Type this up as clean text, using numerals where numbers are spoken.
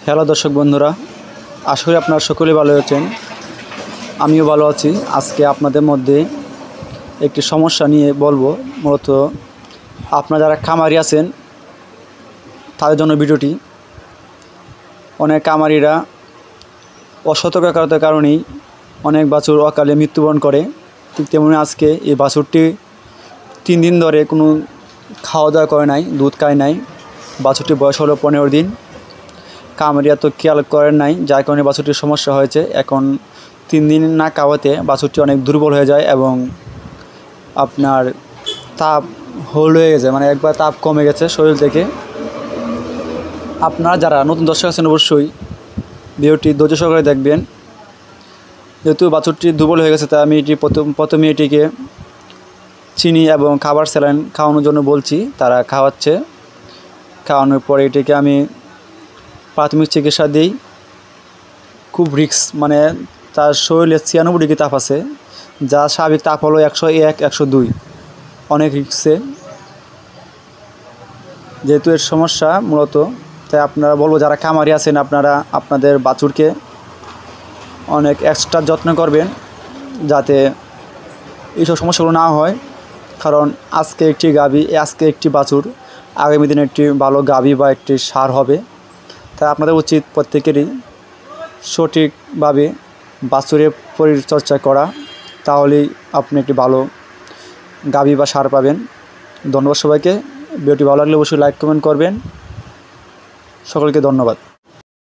Hello দর্শক বন্ধুরা, আশা করি আপনারা সকলেই ভালো আছেন। আমিও ভালো আছি। আজকে আপনাদের মধ্যে একটি সমস্যা নিয়ে বলবো। মূলত আপনারা যারা খামারি আছেন তাদের জন্য ভিডিওটি। অনেক খামারিরা অসতর্কতার কারণেই অনেক বাছুর অকালে মৃত্যুবরণ করে। ঠিক তেমনি আজকে এই বাছুরটি 3 দিন ধরে কোনো খাওয়া দাওয়া করে নাই, দুধ খায় নাই। বাছুরটির বয়স হলো 15 দিন। খামারিরা তো খেয়াল করেন নাই, যার কারণে বাছুরটির সমস্যা হয়েছে। এখন 3 দিন না খাওয়াতে বাছুরটি অনেক দুর্বল হয়ে যায় এবং আপনার তাপ হোল্ড হয়ে গেছে, মানে একবার তাপ কমে গেছে শরীর থেকে। আপনারা যারা নতুন দর্শক আছেন অবশ্যই ভিডিওটি ধৈর্য সহকারে দেখবেন। যেহেতু বাছুরটি দুর্বল হয়ে গেছে, তাই আমি এটি প্রথমে এটিকে চিনি এবং খাবার স্যালাইন খাওয়ানোর জন্য বলছি। তারা খাওয়াচ্ছে। খাওয়ানোর পরে এটিকে আমি প্রাথমিক চিকিৎসা দিই। খুব রিস্ক, মানে তার শরীরে 96 ডিগ্রি তাপ আছে, যা স্বাভাবিক তাপ হলো 101, 102, অনেক রিস্কে। যেহেতু এর সমস্যা মূলত, তাই আপনারা বলবো যারা খামারি আছেন আপনারা আপনাদের বাছুরকে অনেক এক্সট্রা যত্ন করবেন যাতে এইসব সমস্যাগুলো না হয়। কারণ আজকে একটি বাছুর আগামী দিনে একটি ভালো গাভী বা একটি ষাঁড় হবে। তাই আপনাদের উচিত প্রত্যেকেরই সঠিকভাবে বাছুরের পরিচর্যা করা, তাহলেই আপনি একটি ভালো গাভী বা ষাঁড় পাবেন। ধন্যবাদ সবাইকে। ভিডিওটি ভালো লাগলে অবশ্যই লাইক কমেন্ট করবেন। সকলকে ধন্যবাদ।